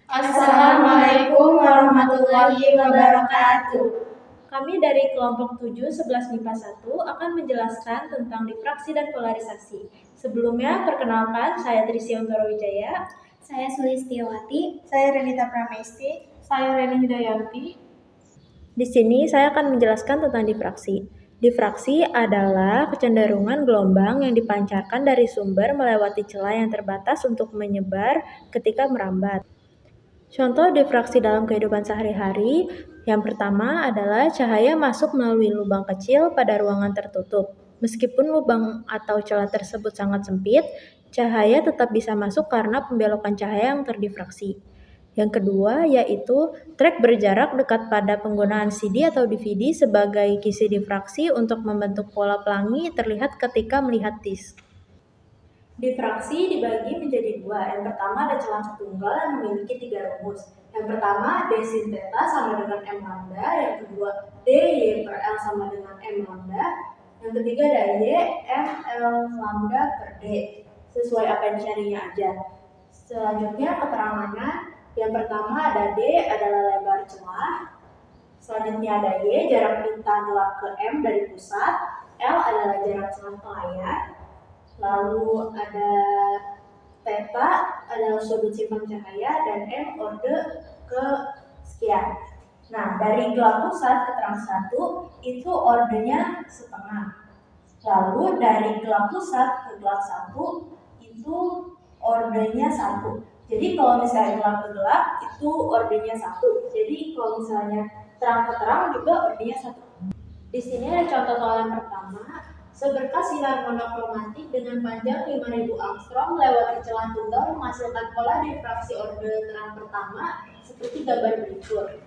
Assalamualaikum warahmatullahi wabarakatuh. Kami dari kelompok 7 11 MIPA 1 akan menjelaskan tentang difraksi dan polarisasi. Sebelumnya, perkenalkan, saya Trisya Untoro Wijaya. Saya Sulistiawati. Saya Renita Pramesti. Saya Reni Hidayanti. Di sini saya akan menjelaskan tentang difraksi. Difraksi adalah kecenderungan gelombang yang dipancarkan dari sumber melewati celah yang terbatas untuk menyebar ketika merambat. Contoh difraksi dalam kehidupan sehari-hari, yang pertama adalah cahaya masuk melalui lubang kecil pada ruangan tertutup. Meskipun lubang atau celah tersebut sangat sempit, cahaya tetap bisa masuk karena pembelokan cahaya yang terdifraksi. Yang kedua yaitu trek berjarak dekat pada penggunaan CD atau DVD sebagai kisi difraksi untuk membentuk pola pelangi terlihat ketika melihat disk. Difraksi dibagi menjadi dua. Yang pertama ada celah tunggal yang memiliki 3 rumus. Yang pertama D sin theta sama dengan M lambda. Yang kedua D Y per L sama dengan M lambda. Yang ketiga ada Y M L lambda per D. Sesuai apa yang dicarinya aja. Selanjutnya keterangannya. Yang pertama ada D adalah lebar celah. Selanjutnya ada Y jarak pita gelap ke M dari pusat. L adalah jarak celah ke layar. Lalu ada theta adalah sudut simpan cahaya dan M orde ke sekian. Nah, dari gelap pusat ke terang 1 itu ordenya setengah. Lalu dari gelap pusat ke gelap 1 itu ordenya 1. Jadi kalau misalnya gelap ke gelap itu ordenya 1. Jadi kalau misalnya terang ke terang juga ordenya 1. Di sini ada contoh soal yang pertama. Seberkas sinar monokromatik dengan panjang 5000 angstrom melewati celah tunggal menghasilkan pola difraksi orde terang pertama seperti gambar berikut.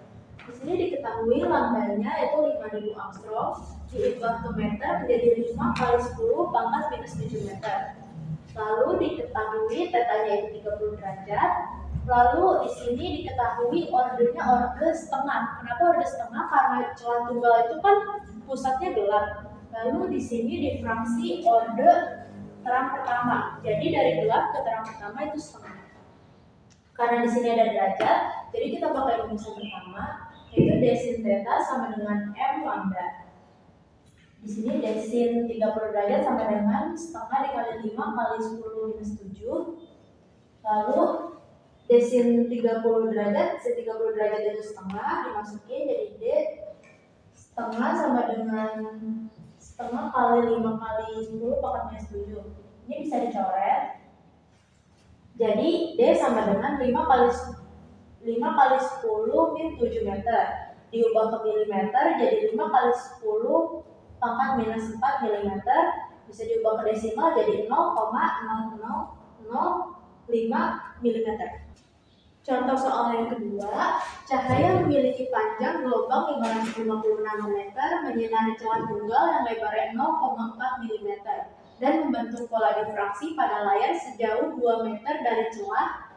Di sini diketahui lambdanya yaitu 5000 angstrom diubah ke meter menjadi 5 kali 10 pangkat minus 7 meter. Lalu diketahui tetanya itu 30 derajat. Lalu di sini diketahui ordenya orde setengah. Kenapa orde setengah? Karena celah tunggal itu kan pusatnya gelap. Lalu di sini difraksi orde terang pertama. Jadi dari gelap ke terang pertama itu setengah. Karena di sini ada derajat, jadi kita pakai rumus yang pertama, yaitu D sin theta sama dengan M lambda. Di sini D sin 30 derajat sama dengan setengah dikali 5 kali 10 minus 7. Lalu D sin 30 derajat, sin 30 derajat itu setengah, dimasukin jadi D setengah sama dengan setengah kali 5 kali 10 pangkat minus 7. Ini bisa dicoret. Jadi D sama dengan 5 kali 10 min 7 meter. Diubah ke milimeter jadi 5 kali 10 pangkat minus 4 milimeter. Bisa diubah ke desimal jadi 0,0005 milimeter. Contoh soal yang kedua, cahaya memiliki panjang gelombang 550 nanometer menyinari celah tunggal yang lebarnya 0,4 mm dan membentuk pola difraksi pada layar sejauh 2 meter dari celah.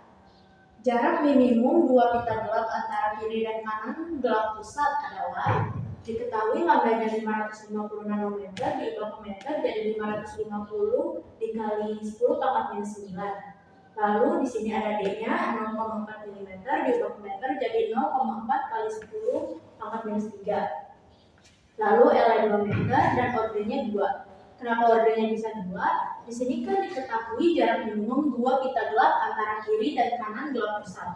Jarak minimum 2 pita gelap antara kiri dan kanan gelap pusat adalah diketahui lambdanya 550 nanometer diubah ke meter jadi 550 dikali 10 pangkat minus 9. Lalu di sini ada D-nya 0,4 mm diubah ke meter jadi 0,4 kali 10 pangkat minus 3. Lalu L-nya 2 meter dan ordenya 2. Kenapa ordenya bisa 2? Di sini kan diketahui jarak minimum 2 pita gelap antara kiri dan kanan gelap pusat.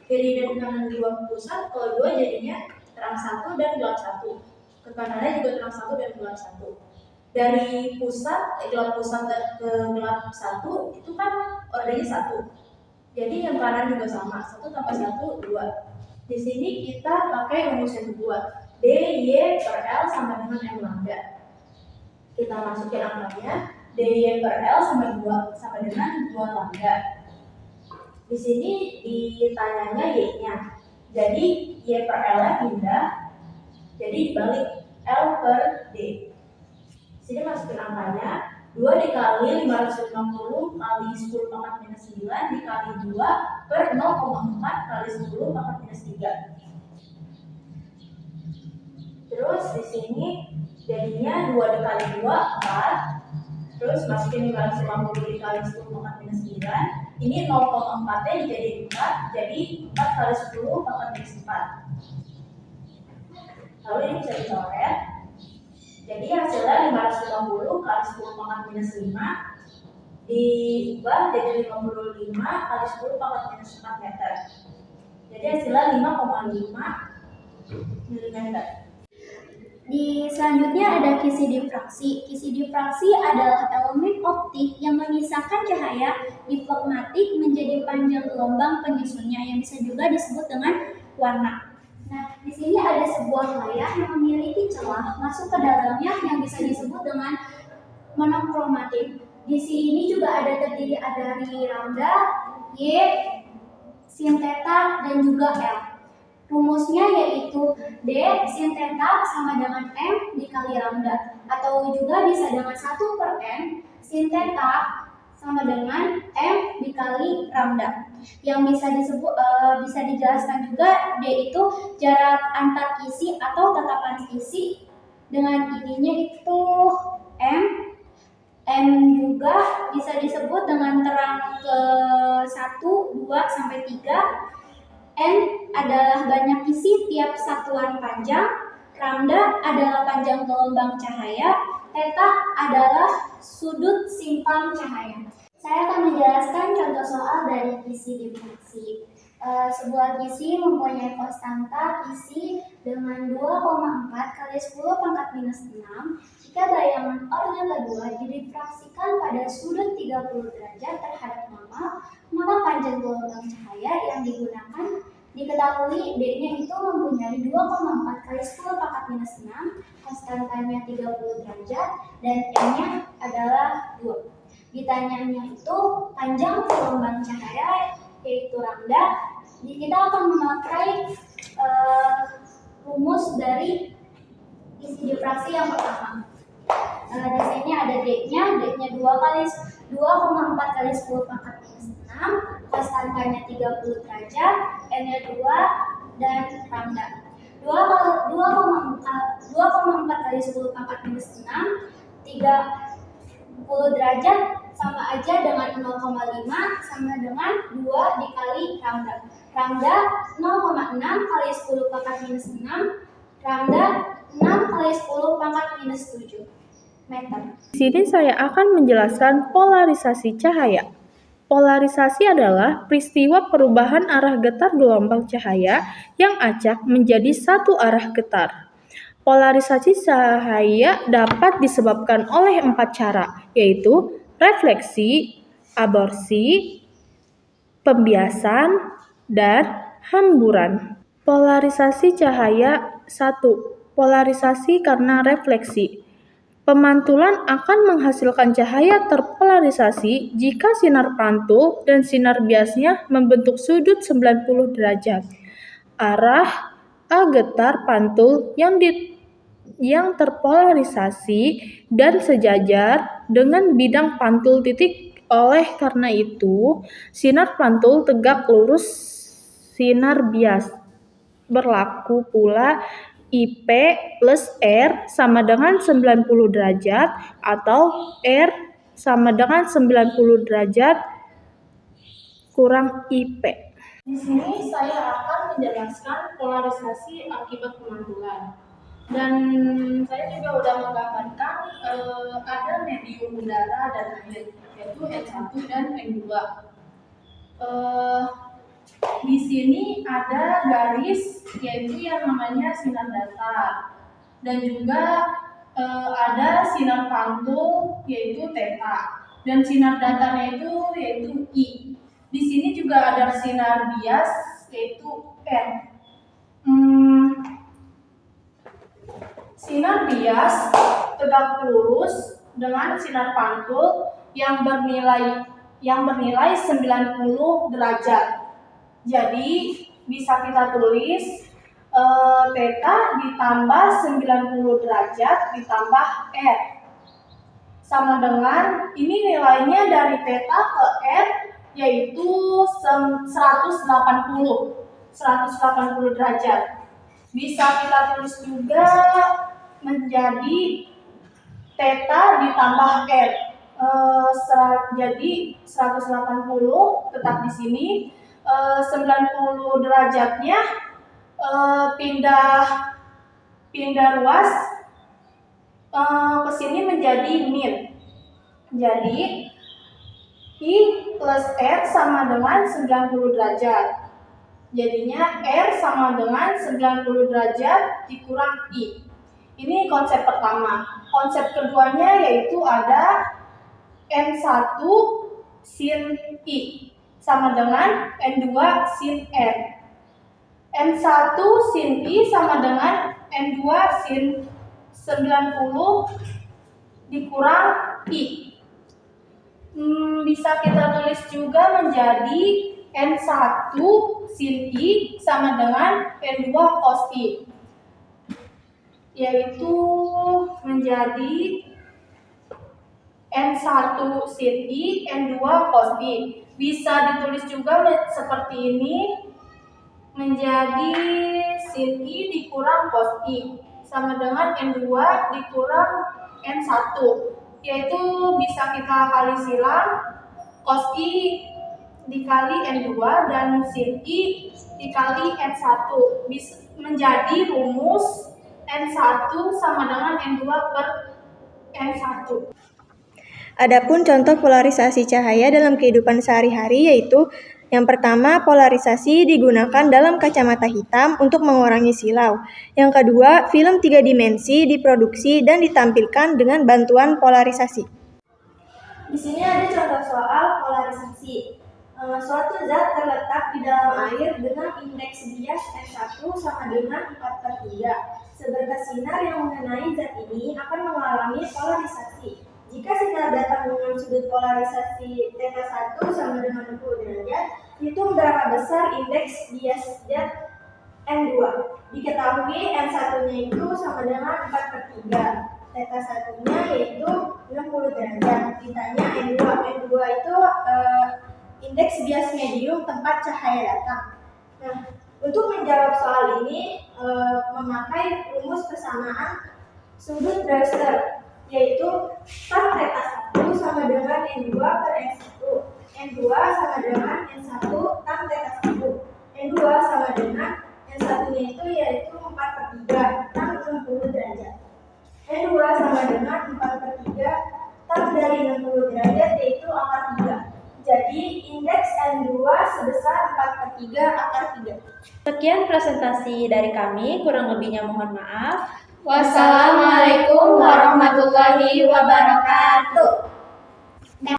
Kiri dan kanan gelap pusat kalau 2 jadinya terang 1 dan gelap 1. Ke kanannya juga terang 1 dan gelap 1. Dari gelap pusat ke gelap 1 itu kan ordenya 1. Jadi yang kanan juga sama, 1 tambah 1 2. Di sini kita pakai rumus yang kedua, D Y per L sama dengan M lambda. Kita masukin angkanya, D Y per L sama dengan 2 lambda. Di sini ditanyanya Y-nya. Jadi Y per L-nya pindah, jadi dibalik L per D. Sini masukin angkanya 2 dikali 550 kali 10 pangkat minus 9 dikali 2 per 0,4 kali 10 pangkat minus 3. Terus di sini jadinya 2 dikali 2 4. Terus masukin 550 dikali 10 pangkat minus 9 Ini 0,4-nya dijadiin 4, jadi 4 kali 10 pangkat minus 4. Lalu ini bisa dicoret. Jadi hasilnya 550 kali 10 pangkat minus 5 diubah jadi 55 kali 10 pangkat minus 4 meter. Jadi hasilnya 5,5 mm. Di selanjutnya ada kisi difraksi. Kisi difraksi adalah elemen optik yang memisahkan cahaya diplomatik menjadi panjang gelombang penyusunnya yang bisa juga disebut dengan warna. Nah, di sini ada sebuah layar yang memiliki celah masuk ke dalamnya yang bisa disebut dengan monokromatik. Di sini juga terdiri dari lambda, y, sin theta, dan juga l. Rumusnya yaitu D sin theta sama dengan M dikali lambda, atau juga bisa dengan 1/N sin theta sama dengan M dikali lambda. Yang bisa dijelaskan juga D itu jarak antar kisi atau tatapan kisi, dengan ininya itu M. M juga bisa disebut dengan terang ke 1, 2, sampai 3. N adalah banyak kisi tiap satuan panjang, lambda adalah panjang gelombang cahaya, theta adalah sudut simpang cahaya. Saya akan menjelaskan contoh soal dari kisi difraksi. Sebuah kisi mempunyai konstanta kisi dengan 2,4 kali 10 pangkat minus 6 jika bayangan ornya kedua didifraksikan pada sudut 30 derajat terhadap normal, maka panjang gelombang cahaya yang digunakan diketahui D-nya itu mempunyai 2,4 kali 10 pangkat minus 6, konstantanya 30 derajat, dan M-nya adalah 2. Ditanyanya itu panjang gelombang cahaya yaitu lambda. Kita akan memakai rumus dari kisi difraksi yang pertama. Di sini ada D-nya 2,4 kali 10 pangkat minus 6, konstantanya 30 derajat, N-nya 2, dan lambda. 2,4 kali 10 pangkat minus 6, 30 derajat sama aja dengan 0,5 sama dengan 2 dikali lambda. Lambda 0,6 kali 10 pangkat minus 6, lambda 6 kali 10 pangkat minus 7 meter. Di sini saya akan menjelaskan polarisasi cahaya. Polarisasi adalah peristiwa perubahan arah getar gelombang cahaya yang acak menjadi satu arah getar. Polarisasi cahaya dapat disebabkan oleh 4 cara, yaitu refleksi, aborsi, pembiasan, dan hamburan. Polarisasi cahaya 1. Polarisasi karena refleksi. Pemantulan akan menghasilkan cahaya terpolarisasi jika sinar pantul dan sinar biasnya membentuk sudut 90 derajat. Arah A getar pantul yang terpolarisasi dan sejajar dengan bidang pantul titik. Oleh karena itu, sinar pantul tegak lurus sinar bias. Berlaku pula IP plus R sama dengan 90 derajat atau R sama dengan 90 derajat kurang IP. Di sini saya akan menjelaskan polarisasi akibat pemantulan. Dan saya juga sudah menggambarkan ada medium udara dan air, yaitu N1 dan N2. Di sini ada garis yaitu yang namanya sinar datar, dan juga ada sinar pantul yaitu theta, dan sinar datarnya itu yaitu I. Di sini juga ada sinar bias yaitu N. Sinar bias tegak lurus dengan sinar pantul yang bernilai 90 derajat. Jadi bisa kita tulis theta ditambah 90 derajat ditambah R sama dengan ini nilainya dari theta ke R yaitu 180 derajat. Bisa kita tulis juga menjadi theta ditambah R. Jadi 180 tetap di sini. 90 derajatnya pindah ruas ke sini menjadi min. Jadi I plus R sama dengan 90 derajat. Jadinya R sama dengan 90 derajat dikurang I. Ini konsep pertama. Konsep keduanya yaitu ada N1 sin I sama dengan N2 sin R. N1 sin I sama dengan N2 sin 90 dikurang I. Bisa kita tulis juga menjadi N1 sin I sama dengan N2 cos I, yaitu menjadi N1 sin I, N2 cos I. Bisa ditulis juga seperti ini, menjadi sin I dikurang cos I sama dengan N2 dikurang N1, yaitu bisa kita kali silang cos I dikali N2 dan sin I dikali N1, bisa menjadi rumus N1 sama dengan N2 per N1. Adapun contoh polarisasi cahaya dalam kehidupan sehari-hari yaitu yang pertama, polarisasi digunakan dalam kacamata hitam untuk mengurangi silau. Yang kedua, film 3 dimensi diproduksi dan ditampilkan dengan bantuan polarisasi. Di sini ada contoh soal polarisasi. Suatu zat terletak di dalam air dengan indeks bias N1 sama dengan 4/3. Seberkas sinar yang mengenai zat ini akan mengalami polarisasi. Jika sinar datang dengan sudut polarisasi θ1 sama dengan 60 derajat, hitung berapa besar indeks bias zat N2. Diketahui N1-nya itu sama dengan 4/3. θ1-nya yaitu 60 derajat. Ditanya N2. N2 itu indeks bias medium tempat cahaya datang. Nah, untuk menjawab soal ini memakai rumus persamaan sudut Brewster, yaitu tan θ1 sama dengan N2 per N1. N2 sama dengan N1 tan θ1. N2 sama dengan N1-nya itu yaitu 4/3 tan 60 derajat. N2 sama dengan 4/3 tan dari 60 derajat yaitu akar 3. Jadi indeks N2 sebesar 4/3 akar 3. Sekian presentasi dari kami, kurang lebihnya mohon maaf. Wassalamualaikum warahmatullahi wabarakatuh.